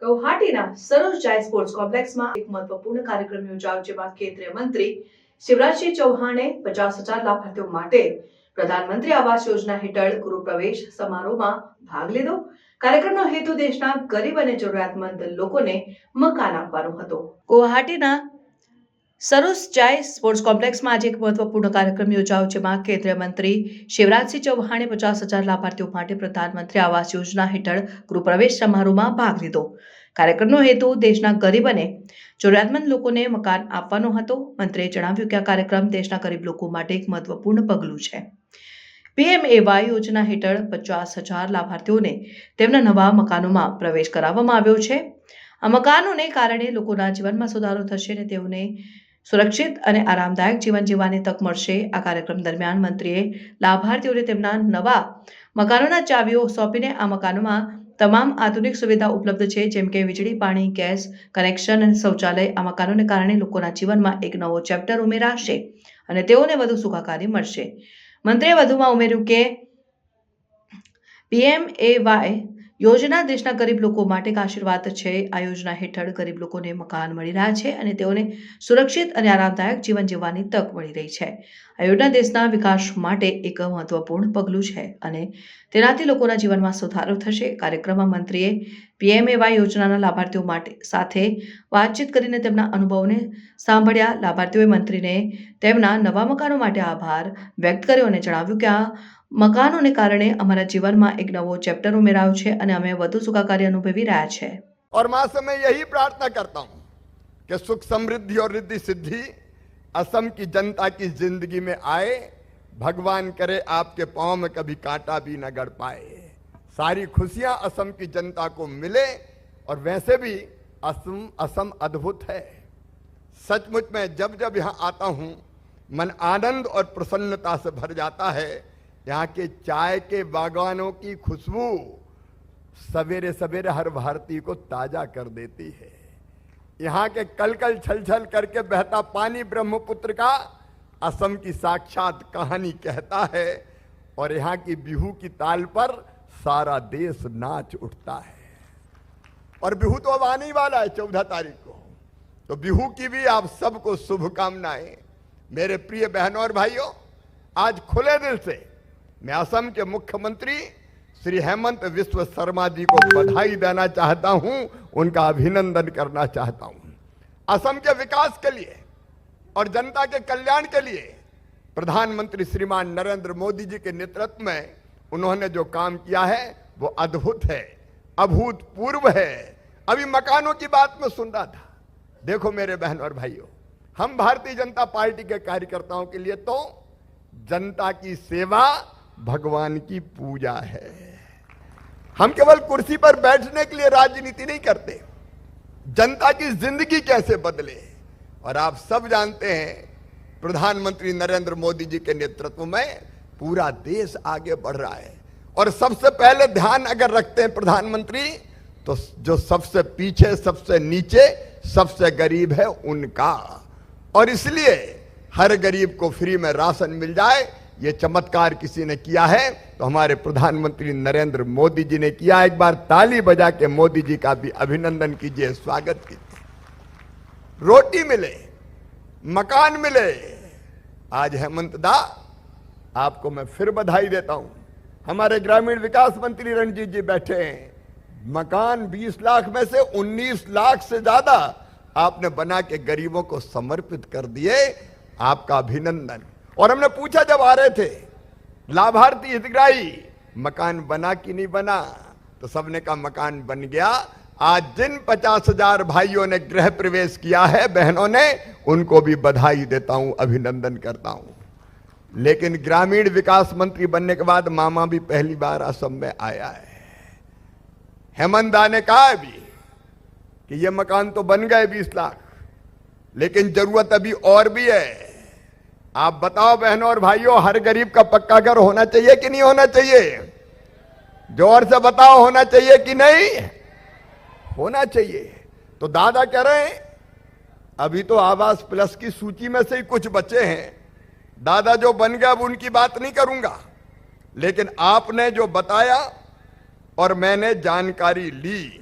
गुवाहाटीના સરોજ જાય સ્પોર્ટ્સ કોમ્પ્લેક્સમાં એક મહત્વપૂર્ણ કાર્યક્રમ યોજાયો, જેમાં કેન્દ્રીય મંત્રી શિવરાજસિંહ ચૌહાણે 50,000 લાભાર્થીઓ માટે પ્રધાનમંત્રી આવાસ યોજના હેઠળ ગૃહપ્રવેશ સમારોહમાં ભાગ લીધો। કાર્યક્રમનો હેતુ દેશના ગરીબ અને જરૂરિયાતમંદ લોકોને મકાન આપવાનો હતો। ગુવાહાટીના સરોજ જાય સ્પોર્ટ્સ કોમ્પ્લેક્સમાં આજે એક મહત્વપૂર્ણ કાર્યક્રમ યોજાયો, જેમાં કેન્દ્રીય મંત્રી શિવરાજસિંહ ચૌહાણે 50,000 લાભાર્થીઓ માટે પ્રધાનમંત્રી આવાસ યોજના હેઠળ ગૃહપ્રવેશ સમારોહમાં ભાગ લીધો। કાર્યક્રમનો હેતુ દેશના ગરીબ અને જરૂરિયાતમંદ લોકોને મકાન આપવાનો હતો। મંત્રીએ જણાવ્યું કે આ કાર્યક્રમ દેશના ગરીબ લોકો માટે એક મહત્વપૂર્ણ પગલું છે। પીએમએવાય યોજના હેઠળ 50,000 લાભાર્થીઓને તેમના નવા મકાનોમાં પ્રવેશ કરાવવામાં આવ્યો છે। આ મકાનોને કારણે લોકોના જીવનમાં સુધારો થશે અને તેઓને સુરક્ષિત અને આરામદાયક જીવન જીવવાની તક મળશે। આ કાર્યક્રમ દરમિયાન મંત્રીએ લાભાર્થીઓને તેમના નવા મકાનોના ચાવીઓ સોંપીને આ મકાનોમાં તમામ આધુનિક સુવિધા ઉપલબ્ધ છે, જેમ કે વીજળી, પાણી, ગેસ કનેક્શન અને શૌચાલય। આ મકાનોને કારણે લોકોના જીવનમાં એક નવો ચેપ્ટર ઉમેરાશે અને તેઓને વધુ સુખાકારી મળશે। મંત્રીએ વધુમાં ઉમેર્યું કે પીએમએવાય યોજના દેશના ગરીબ લોકો માટે એક આશીર્વાદ છે। આ યોજના હેઠળ ગરીબ લોકોને મકાન મળી રહ્યા છે અને તેઓને સુરક્ષિત અને આરામદાયક જીવન જીવવાની તક મળી રહી છે। આ યોજના દેશના વિકાસ માટે એક મહત્વપૂર્ણ પગલું છે અને તેનાથી લોકોના જીવનમાં સુધારો થશે। કાર્યક્રમમાં મંત્રીએ પીએમએવાય યોજનાના લાભાર્થીઓ સાથે વાતચીત કરીને તેમના અનુભવોને સાંભળ્યા। લાભાર્થીઓએ મંત્રીને તેમના નવા મકાનો માટે આભાર વ્યક્ત કર્યો અને જણાવ્યું કે આ મકાનોને કારણે અમારા જીવનમાં એક નવો ચેપ્ટર ઉમેરાયો છે અને અમે વધુ સુખાકારી અનુભવી રહ્યા છે। और मां से मैं यही प्रार्थना करता हूं कि सुख समृद्धि और रिद्धि सिद्धि असम की जनता की जिंदगी में आए। भगवान करे आपके पांव में कभी कांटा भी न गड़ पाए। सारी खुशियां असम की जनता को मिले। और वैसे भी असम अद्भुत है। सचमुच में जब जब यहां आता हूं मन आनंद और प्रसन्नता से भर जाता है। यहाँ के चाय के बागानों की खुशबू सवेरे सवेरे हर भारतीय को ताजा कर देती है। यहाँ के कलकल छल छल करके बहता पानी ब्रह्मपुत्र का असम की साक्षात कहानी कहता है। और यहाँ की बिहू की ताल पर सारा देश नाच उठता है। और बिहू तो अब आने ही वाला है 14 तारीख को, तो बिहू की भी आप सबको शुभकामनाएं। मेरे प्रिय बहनों और भाइयों, आज खुले दिल से मैं असम के मुख्यमंत्री श्री हेमंत विश्व शर्मा जी को बधाई देना चाहता हूं, उनका अभिनंदन करना चाहता हूं। असम के विकास के लिए और जनता के कल्याण के लिए प्रधानमंत्री श्रीमान नरेंद्र मोदी जी के नेतृत्व में उन्होंने जो काम किया है वो अद्भुत है, अभूतपूर्व है। अभी मकानों की बात में सुन रहा था। देखो मेरे बहन और भाइयों, हम भारतीय जनता पार्टी के कार्यकर्ताओं के लिए तो जनता की सेवा भगवान की पूजा है। हम केवल कुर्सी पर बैठने के लिए राजनीति नहीं करते, जनता की जिंदगी कैसे बदले। और आप सब जानते हैं प्रधानमंत्री नरेंद्र मोदी जी के नेतृत्व में पूरा देश आगे बढ़ रहा है। और सबसे पहले ध्यान अगर रखते हैं प्रधानमंत्री, तो जो सबसे पीछे, सबसे नीचे, सबसे गरीब है उनका। और इसलिए हर गरीब को फ्री में राशन मिल जाए, ये चमत्कार किसी ने किया है तो हमारे प्रधानमंत्री नरेंद्र मोदी जी ने किया। एक बार ताली बजा के मोदी जी का भी अभिनंदन कीजिए, स्वागत कीजिए। रोटी मिले, मकान मिले। आज हेमंत दा आपको मैं फिर बधाई देता हूं। हमारे ग्रामीण विकास मंत्री रणजीत जी बैठे हैं। मकान 20 लाख में से 19 लाख से ज्यादा आपने बना के गरीबों को समर्पित कर दिए, आपका अभिनंदन। और हमने पूछा जब आ रहे थे, लाभार्थी हितग्राही मकान बना कि नहीं बना, तो सबने कहा मकान बन गया। आज जिन 50,000 भाइयों ने गृह प्रवेश किया है, बहनों ने, उनको भी बधाई देता हूं, अभिनंदन करता हूं। लेकिन ग्रामीण विकास मंत्री बनने के बाद मामा भी पहली बार असम में आया है। हेमंत दा ने कहा अभी कि ये मकान तो बन गए 20 लाख, लेकिन जरूरत अभी और भी है। आप बताओ बहनों और भाइयों, हर गरीब का पक्का घर होना चाहिए कि नहीं होना चाहिए? जोर से बताओ, होना चाहिए कि नहीं? होना चाहिए। तो दादा कह रहे हैं अभी तो आवास प्लस की सूची में से ही कुछ बचे हैं, दादा जो बन गया अब उनकी बात नहीं करूंगा, लेकिन आपने जो बताया और मैंने जानकारी ली,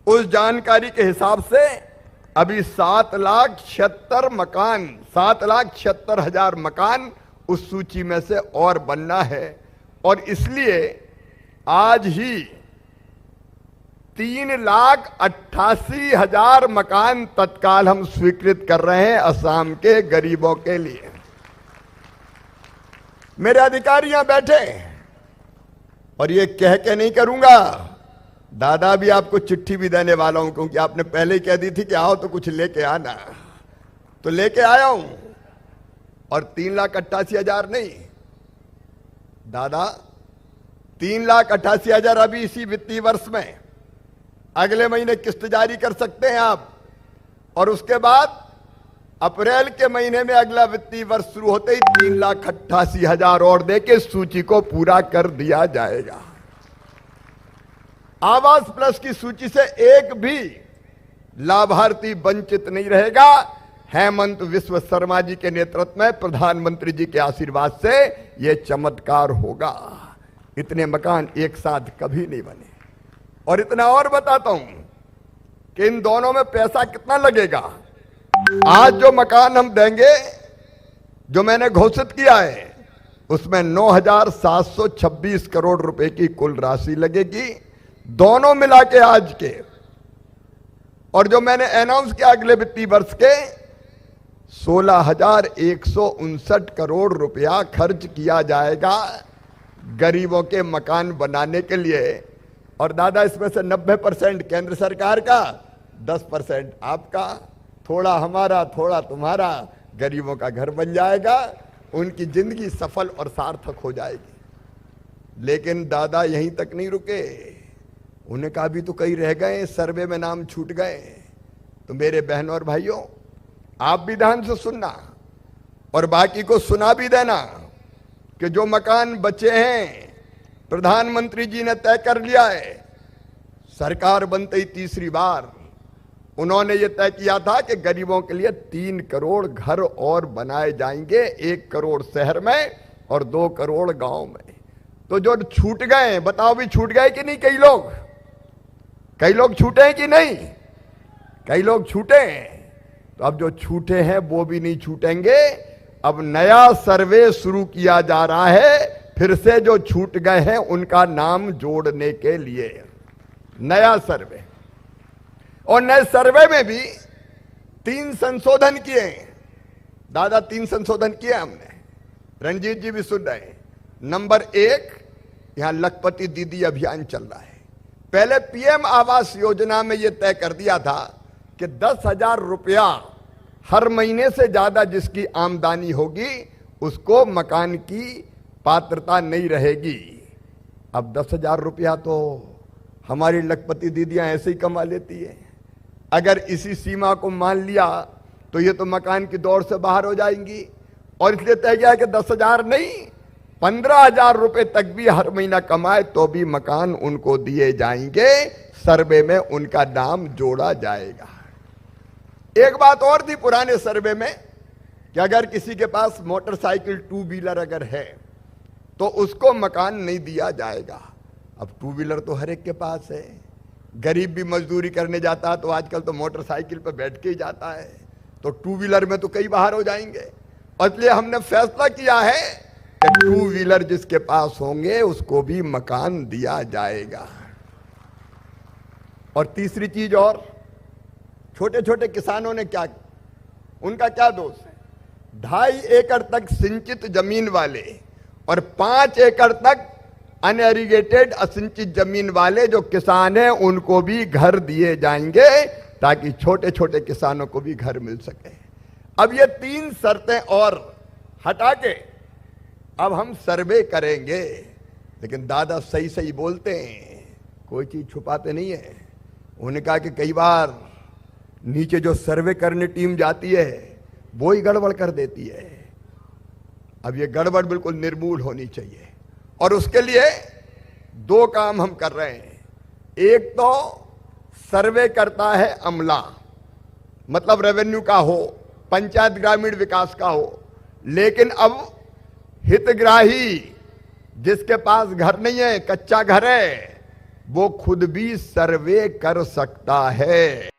उस जानकारी के हिसाब से अभी 7,76,000 मकान उस सूची में से और बनना है। और इसलिए आज ही 3,88,000 मकान तत्काल हम स्वीकृत कर रहे हैं असम के गरीबों के लिए। मेरे अधिकारी यहां बैठे और ये कह के नहीं करूंगा, दादा भी आपको चिट्ठी भी देने वाला हूं, क्योंकि आपने पहले ही कह दी थी कि आओ तो कुछ लेके आना, तो लेके आया हूं। और 3,88,000 नहीं दादा, 3,88,000 अभी इसी वित्तीय वर्ष में, अगले महीने किस्त जारी कर सकते हैं आप, और उसके बाद अप्रैल के महीने में अगला वित्तीय वर्ष शुरू होते ही 3,88,000 और देके सूची को पूरा कर दिया जाएगा। आवास प्लस की सूची से एक भी लाभार्थी वंचित नहीं रहेगा। हेमंत विश्व शर्मा जी के नेतृत्व में प्रधानमंत्री जी के आशीर्वाद से यह चमत्कार होगा। इतने मकान एक साथ कभी नहीं बने। और इतना और बताता हूं कि इन दोनों में पैसा कितना लगेगा। आज जो मकान हम देंगे, जो मैंने घोषित किया है, उसमें 9,726 करोड़ रुपए की कुल राशि लगेगी, दोनों मिला के आज के। और जो मैंने अनाउंस किया अगले वित्तीय वर्ष के 16,159 करोड़ रुपया खर्च किया जाएगा गरीबों के मकान बनाने के लिए। और दादा इसमें से 90% केंद्र सरकार का, 10% आपका, थोड़ा हमारा थोड़ा तुम्हारा, गरीबों का घर बन जाएगा, उनकी जिंदगी सफल और सार्थक हो जाएगी। लेकिन दादा यहीं तक नहीं रुके, उन्हें कहा भी तो कई रह गए, सर्वे में नाम छूट गए। तो मेरे बहनों और भाइयों, आप भी ध्यान से सुनना और बाकी को सुना भी देना कि जो मकान बचे हैं प्रधानमंत्री जी ने तय कर लिया है। सरकार बनते ही तीसरी बार उन्होंने ये तय किया था कि गरीबों के लिए 3 करोड़ घर और बनाए जाएंगे, 1 करोड़ शहर में और 2 करोड़ गांव में। तो जो छूट गए, बताओ भी छूट गए कि नहीं? कई लोग छूटे हैं कि नहीं? कई लोग छूटे हैं। तो अब जो छूटे हैं वो भी नहीं छूटेंगे। अब नया सर्वे शुरू किया जा रहा है, फिर से जो छूट गए हैं उनका नाम जोड़ने के लिए नया सर्वे। और नए सर्वे में भी 3 संशोधन किए हैं दादा, 3 संशोधन किए हमने। रणजीत जी भी सुन रहे हैं। नंबर 1, यहां लखपति दीदी अभियान चल रहा है। पहले पीएम आवास योजना में यह तय कर दिया था कि 10,000 रुपया हर महीने से ज्यादा जिसकी आमदनी होगी उसको मकान की पात्रता नहीं रहेगी। अब 10,000 रुपया तो हमारी लखपति दीदियां ऐसे ही कमा लेती है। अगर इसी सीमा को मान लिया तो ये तो मकान की दौड़ से बाहर हो जाएंगी। और इसलिए तय किया कि 10,000 नहीं, 15,000 रुपए तक भी हर महीना कमाए तो भी मकान उनको दिए जाएंगे। सर्वे में उनका नाम जोड़ा जाएगा। एक बात और थी पुराने सर्वे में कि अगर किसी के पास मोटरसाइकिल 2 व्हीलर अगर है तो उसको मकान नहीं दिया जाएगा। अब 2 व्हीलर तो हर एक के पास है। गरीब भी मजदूरी करने जाता है तो आजकल तो मोटरसाइकिल पर बैठ के ही जाता है, तो 2 व्हीलर में तो कई बाहर हो जाएंगे। और इसलिए हमने फैसला किया है कि 2 व्हीलर जिसके पास होंगे उसको भी मकान दिया जाएगा। और तीसरी चीज, और छोटे छोटे किसानों ने क्या, उनका क्या दोष है? 2.5 एकड़ तक सिंचित जमीन वाले और 5 एकड़ तक अनएरिगेटेड असिंचित जमीन वाले जो किसान हैं उनको भी घर दिए जाएंगे, ताकि छोटे छोटे किसानों को भी घर मिल सके। अब ये 3 शर्तें और हटा के अब हम सर्वे करेंगे। लेकिन दादा सही सही बोलते हैं, कोई चीज छुपाते नहीं है। उन्होंने कहा कि कई बार नीचे जो सर्वे करने टीम जाती है वो ही गड़बड़ कर देती है। अब ये गड़बड़ बिल्कुल निर्मूल होनी चाहिए और उसके लिए 2 काम हम कर रहे हैं। एक तो सर्वे करता है अमला, मतलब रेवेन्यू का हो, पंचायत ग्रामीण विकास का हो, लेकिन अब हितग्राही जिसके पास घर नहीं है, कच्चा घर है, वो खुद भी सर्वे कर सकता है।